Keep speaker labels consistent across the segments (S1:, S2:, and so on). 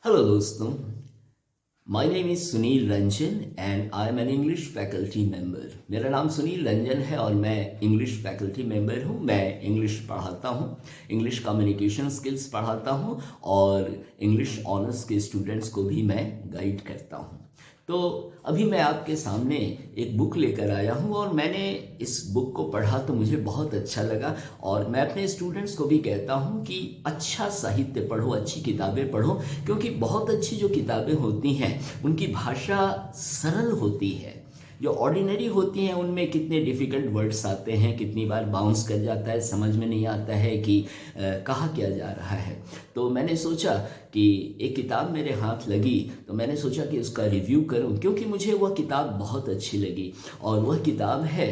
S1: Hello दोस्तों, my name is Sunil Ranjan and I am an English faculty member. मेरा नाम सुनील रंजन है और मैं इंग्लिश फैकल्टी मेंबर हूँ। मैं इंग्लिश पढ़ाता हूँ, इंग्लिश कम्युनिकेशन स्किल्स पढ़ाता हूँ और इंग्लिश ऑनर्स के स्टूडेंट्स को भी मैं गाइड करता हूँ। तो अभी मैं आपके सामने एक बुक लेकर आया हूँ और मैंने इस बुक को पढ़ा तो मुझे बहुत अच्छा लगा और मैं अपने स्टूडेंट्स को भी कहता हूँ कि अच्छा साहित्य पढ़ो, अच्छी किताबें पढ़ो, क्योंकि बहुत अच्छी जो किताबें होती हैं उनकी भाषा सरल होती है। जो ऑर्डिनरी होती हैं उनमें कितने डिफ़िकल्ट वर्ड्स आते हैं, कितनी बार बाउंस कर जाता है, समझ में नहीं आता है कि कहा क्या जा रहा है। तो मैंने सोचा कि एक किताब मेरे हाथ लगी तो मैंने सोचा कि उसका रिव्यू करूं, क्योंकि मुझे वह किताब बहुत अच्छी लगी और वह किताब है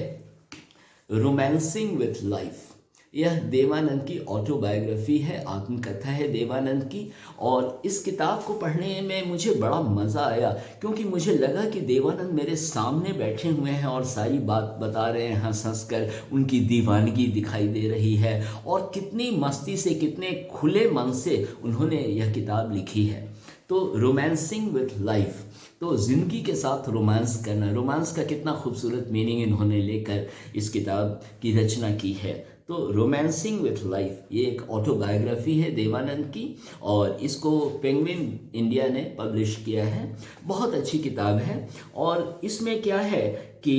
S1: रोमांसिंग विथ लाइफ। यह देवानंद की ऑटोबायोग्राफी है, आत्मकथा है देवानंद की। और इस किताब को पढ़ने में मुझे बड़ा मज़ा आया, क्योंकि मुझे लगा कि देवानंद मेरे सामने बैठे हुए हैं और सारी बात बता रहे हैं, हंस हंस कर उनकी दीवानगी दिखाई दे रही है और कितनी मस्ती से, कितने खुले मन से उन्होंने यह किताब लिखी है। तो रोमांसिंग विथ लाइफ, तो ज़िंदगी के साथ रोमांस करना, रोमांस का कितना खूबसूरत मीनिंग इन्होंने लेकर इस किताब की रचना की है। तो रोमांसिंग विथ लाइफ ये एक ऑटोबायोग्राफी है देवानंद की और इसको पेंगुइन इंडिया ने पब्लिश किया है। बहुत अच्छी किताब है और इसमें क्या है कि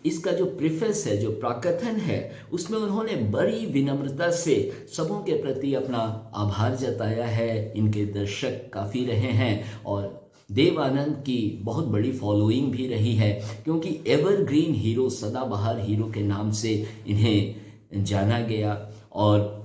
S1: इसका जो प्रीफेस है, जो प्राकथन है, उसमें उन्होंने बड़ी विनम्रता से सबों के प्रति अपना आभार जताया है। इनके दर्शक काफ़ी रहे हैं और देवानंद की बहुत बड़ी फॉलोइंग भी रही है, क्योंकि एवरग्रीन हीरो, सदाबहार हीरो के नाम से इन्हें जाना गया। और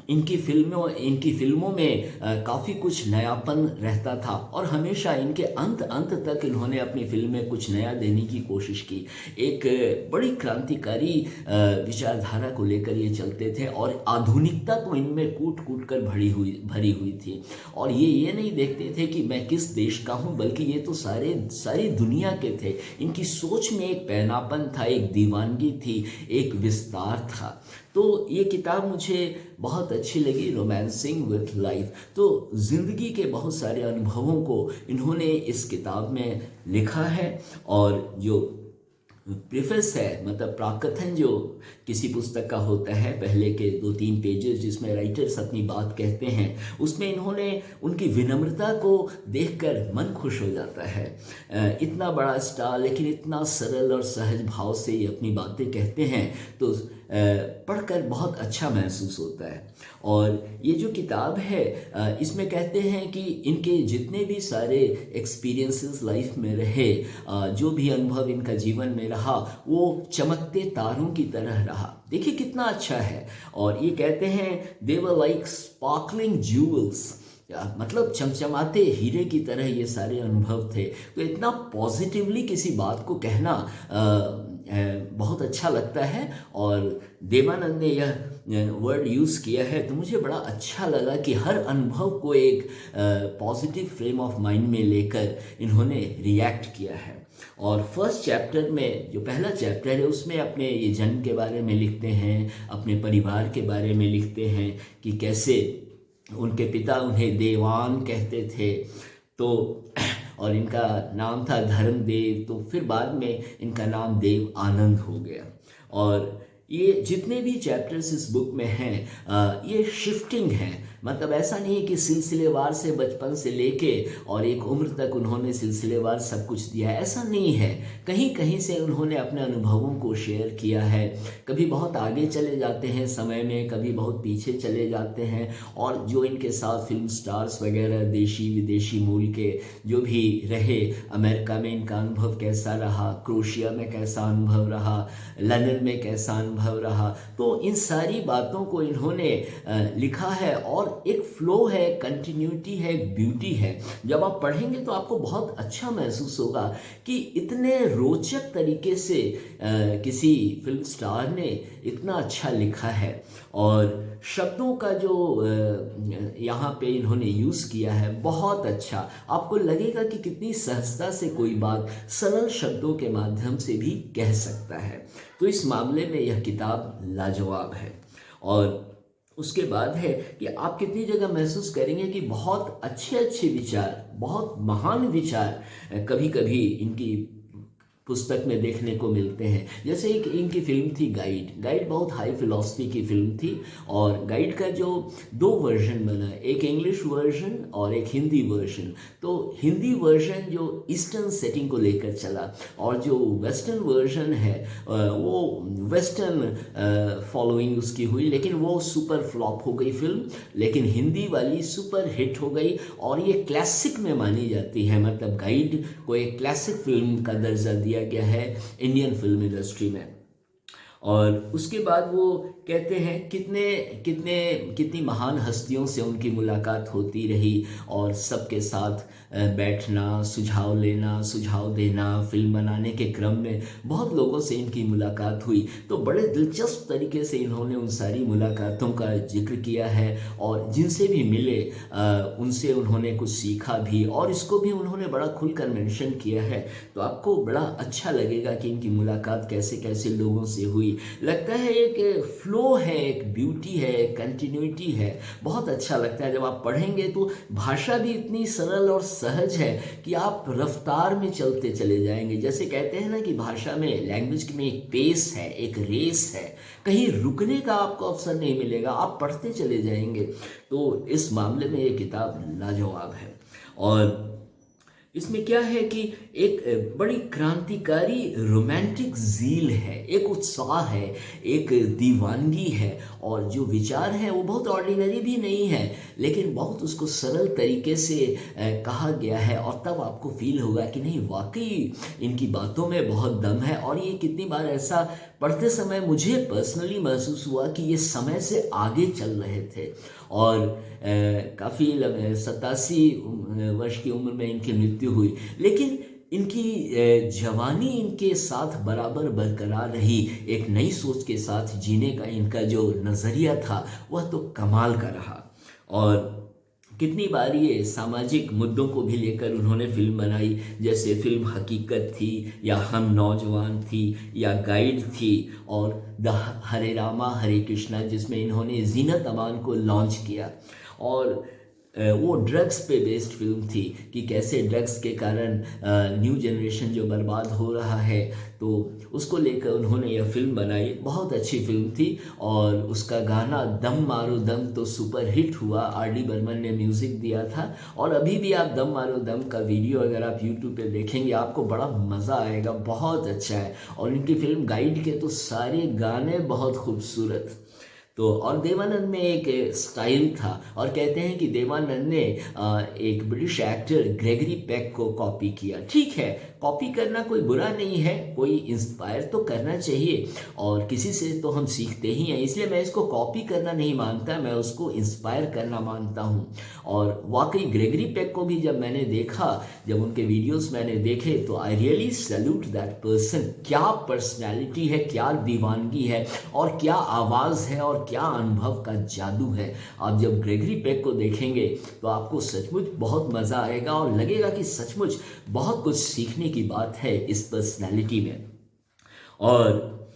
S1: इनकी फिल्मों में काफ़ी कुछ नयापन रहता था और हमेशा इनके अंत अंत तक इन्होंने अपनी फिल्म में कुछ नया देने की कोशिश की। एक बड़ी क्रांतिकारी विचारधारा को लेकर ये चलते थे और आधुनिकता तो इनमें कूट कूट कर भरी हुई थी। और ये नहीं देखते थे कि मैं किस देश का हूँ, बल्कि ये तो सारी दुनिया के थे। इनकी सोच में एक पैनापन था, एक दीवानगी थी, एक विस्तार था। तो ये किताब मुझे बहुत अच्छी लगी, रोमांसिंग विथ लाइफ। तो ज़िंदगी के बहुत सारे अनुभवों को इन्होंने इस किताब में लिखा है और जो प्रीफेस है, मतलब प्राकथन जो किसी पुस्तक का होता है, पहले के 2-3 पेजेस जिसमें राइटर्स अपनी बात कहते हैं, उसमें इन्होंने उनकी विनम्रता को देखकर मन खुश हो जाता है। इतना बड़ा स्टार लेकिन इतना सरल और सहज भाव से ये अपनी बातें कहते हैं, तो पढ़कर बहुत अच्छा महसूस होता है। और ये जो किताब है इसमें कहते हैं कि इनके जितने भी सारे एक्सपीरियंसेस लाइफ में रहे, जो भी अनुभव इनका जीवन में रहा, वो चमकते तारों की तरह रहा। देखिए कितना अच्छा है। और ये कहते हैं दे वर लाइक स्पार्कलिंग ज्यूल्स, मतलब चमचमाते हीरे की तरह ये सारे अनुभव थे। तो इतना पॉजिटिवली किसी बात को कहना बहुत अच्छा लगता है और देवानंद ने यह वर्ड यूज़ किया है तो मुझे बड़ा अच्छा लगा कि हर अनुभव को एक पॉजिटिव फ्रेम ऑफ माइंड में लेकर इन्होंने रिएक्ट किया है। और फर्स्ट चैप्टर में, जो पहला चैप्टर है, उसमें अपने ये जन्म के बारे में लिखते हैं, अपने परिवार के बारे में लिखते हैं कि कैसे उनके पिता उन्हें देवान कहते थे, तो और इनका नाम था धर्मदेव, तो फिर बाद में इनका नाम देव आनंद हो गया। और ये जितने भी चैप्टर्स इस बुक में हैं ये शिफ्टिंग हैं, मतलब ऐसा नहीं है कि सिलसिलेवार से बचपन से लेके और एक उम्र तक उन्होंने सिलसिलेवार सब कुछ दिया है, ऐसा नहीं है। कहीं कहीं से उन्होंने अपने अनुभवों को शेयर किया है। कभी बहुत आगे चले जाते हैं समय में, कभी बहुत पीछे चले जाते हैं। और जो इनके साथ फिल्म स्टार्स वगैरह, देशी विदेशी मूल के जो भी रहे, अमेरिका में इनका अनुभव कैसा रहा, क्रोशिया में कैसा अनुभव रहा, लंदन में कैसा अनुभव रहा, तो इन सारी बातों को इन्होंने लिखा है। और एक फ्लो है, कंटिन्यूटी है, ब्यूटी है। जब आप पढ़ेंगे तो आपको बहुत अच्छा महसूस होगा कि इतने रोचक तरीके से किसी फिल्म स्टार ने इतना अच्छा लिखा है। और शब्दों का जो यहाँ पे इन्होंने यूज़ किया है बहुत अच्छा, आपको लगेगा कि कितनी सहजता से कोई बात सरल शब्दों के माध्यम से भी कह सकता है। तो इस मामले में यह किताब लाजवाब है। और उसके बाद है कि आप कितनी जगह महसूस करेंगे कि बहुत अच्छे अच्छे विचार, बहुत महान विचार कभी कभी इनकी पुस्तक में देखने को मिलते हैं। जैसे एक इनकी फिल्म थी गाइड। गाइड बहुत हाई फिलॉसफी की फिल्म थी और गाइड का जो 2 वर्जन बना, एक इंग्लिश वर्जन और एक हिंदी वर्जन। तो हिंदी वर्जन जो ईस्टर्न सेटिंग को लेकर चला और जो वेस्टर्न वर्जन है वो वेस्टर्न फॉलोइंग उसकी हुई, लेकिन वो सुपर फ्लॉप हो गई फिल्म। लेकिन हिंदी वाली सुपर हिट हो गई और ये क्लासिक में मानी जाती है। मतलब गाइड को एक क्लासिक फिल्म का दर्जा दिया गया है इंडियन फिल्म इंडस्ट्री में। और उसके बाद वो कहते हैं कितनी महान हस्तियों से उनकी मुलाकात होती रही और सबके साथ बैठना, सुझाव लेना, सुझाव देना, फिल्म बनाने के क्रम में बहुत लोगों से इनकी मुलाकात हुई। तो बड़े दिलचस्प तरीके से इन्होंने उन सारी मुलाकातों का जिक्र किया है और जिनसे भी मिले उनसे उन्होंने कुछ सीखा भी और इसको भी उन्होंने बड़ा खुलकर मेंशन किया है। तो आपको बड़ा अच्छा लगेगा कि इनकी मुलाकात कैसे कैसे लोगों से हुई। लगता है एक फ्लो है, एक ब्यूटी है, एक कंटिन्यूटी है। बहुत अच्छा लगता है जब आप पढ़ेंगे तो भाषा भी इतनी सरल और सहज है कि आप रफ्तार में चलते चले जाएंगे। जैसे कहते हैं ना कि भाषा में, लैंग्वेज में एक पेस है, एक रेस है, कहीं रुकने का आपको अवसर नहीं मिलेगा, आप पढ़ते चले जाएंगे। तो इस मामले में ये किताब लाजवाब है। और इसमें क्या है कि एक बड़ी क्रांतिकारी रोमांटिक ज़ील है, एक उत्साह है, एक दीवानगी है और जो विचार है वो बहुत ऑर्डिनरी भी नहीं है, लेकिन बहुत उसको सरल तरीके से कहा गया है और तब आपको फील होगा कि नहीं, वाकई इनकी बातों में बहुत दम है। और ये कितनी बार ऐसा पढ़ते समय मुझे पर्सनली महसूस हुआ कि ये समय से आगे चल रहे थे। और काफ़ी 87 वर्ष की उम्र में इनकी मृत्यु हुई, लेकिन इनकी जवानी इनके साथ बराबर बरकरार रही। एक नई सोच के साथ जीने का इनका जो नज़रिया था वह तो कमाल का रहा। और कितनी बार ये सामाजिक मुद्दों को भी लेकर उन्होंने फिल्म बनाई, जैसे फिल्म हकीकत थी या हम नौजवान थी या गाइड थी और द हरे रामा हरे कृष्णा, जिसमें इन्होंने जीनत अमान को लॉन्च किया। और वो ड्रग्स पे बेस्ड फिल्म थी कि कैसे ड्रग्स के कारण न्यू जनरेशन जो बर्बाद हो रहा है, तो उसको लेकर उन्होंने यह फिल्म बनाई। बहुत अच्छी फिल्म थी और उसका गाना दम मारो दम तो सुपर हिट हुआ। RD बर्मन ने म्यूज़िक दिया था और अभी भी आप दम मारो दम का वीडियो अगर आप यूट्यूब पे देखेंगे आपको बड़ा मज़ा आएगा, बहुत अच्छा है। और इनकी फिल्म गाइड के तो सारे गाने बहुत खूबसूरत। तो और देवानंद में एक स्टाइल था और कहते हैं कि देवानंद ने एक ब्रिटिश एक्टर ग्रेगरी पेक को कॉपी किया। ठीक है, कॉपी करना कोई बुरा नहीं है, कोई इंस्पायर तो करना चाहिए और किसी से तो हम सीखते ही हैं, इसलिए मैं इसको कॉपी करना नहीं मानता, मैं उसको इंस्पायर करना मानता हूँ। और वाकई ग्रेगरी पेक को भी जब मैंने देखा, जब उनके वीडियोस मैंने देखे, तो I really salute that person. क्या पर्सनैलिटी है, क्या दीवानगी है और क्या आवाज़ है और क्या अनुभव का जादू है। आप जब ग्रेगरी पेक को देखेंगे तो आपको सचमुच बहुत मज़ा आएगा और लगेगा कि सचमुच बहुत कुछ सीखने की बात है इस पर्सनैलिटी में। और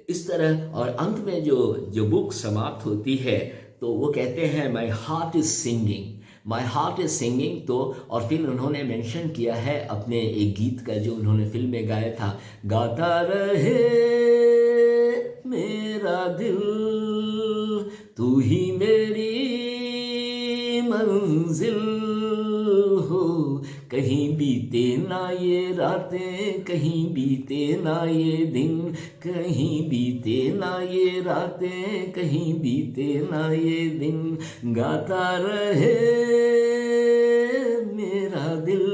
S1: इस तरह और अंत में जो बुक समाप्त होती है तो वो कहते हैं my heart is singing, my heart is singing. तो और फिर उन्होंने मेंशन किया है अपने एक गीत का जो उन्होंने फिल्म में गाया था, गाता रहे मेरा दिल तू ही मेरी मंजिल हो, कहीं बीते ना ये रातें, कहीं बीते ना ये दिन, कहीं बीते ना ये रातें, कहीं बीते ना ये दिन, गाता रहे मेरा दिल।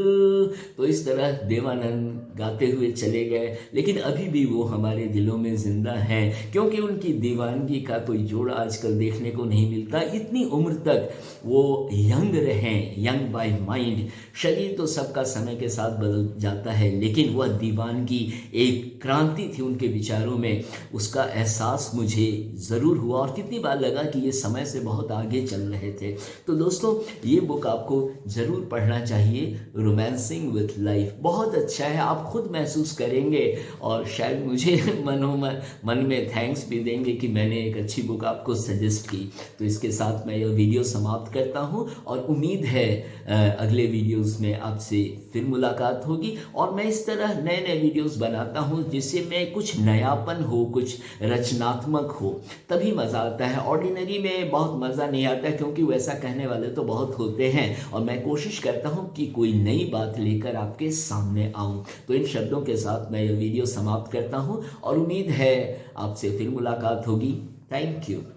S1: तो इस तरह देवानंद गाते हुए चले गए, लेकिन अभी भी वो हमारे दिलों में जिंदा हैं, क्योंकि उनकी दीवानगी का कोई जोड़ आजकल देखने को नहीं मिलता। इतनी उम्र तक वो यंग रहे, यंग बाय माइंड। शरीर तो सबका समय के साथ बदल जाता है, लेकिन वह दीवानगी एक क्रांति थी उनके विचारों में, उसका एहसास मुझे ज़रूर हुआ। और कितनी बार लगा कि ये समय से बहुत आगे चल रहे थे। तो दोस्तों, ये बुक आपको ज़रूर पढ़ना चाहिए, रोमांसिंग विथ लाइफ। बहुत अच्छा है, आपको खुद महसूस करेंगे और शायद मुझे मन में थैंक्स भी देंगे कि मैंने एक अच्छी बुक आपको सजेस्ट की। तो इसके साथ मैं यह वीडियो समाप्त करता हूँ और उम्मीद है अगले वीडियोस में आपसे फिर मुलाकात होगी। और मैं इस तरह नए नए वीडियोस बनाता हूँ जिससे मैं कुछ नयापन हो, कुछ रचनात्मक हो, तभी मज़ा आता है। ऑर्डिनरी में बहुत मज़ा नहीं आता क्योंकि वैसा कहने वाले तो बहुत होते हैं और मैं कोशिश करता हूँ कि कोई नई बात लेकर आपके सामने आऊँ। तो इन शब्दों के साथ मैं यह वीडियो समाप्त करता हूँ और उम्मीद है आपसे फिर मुलाकात होगी। Thank you.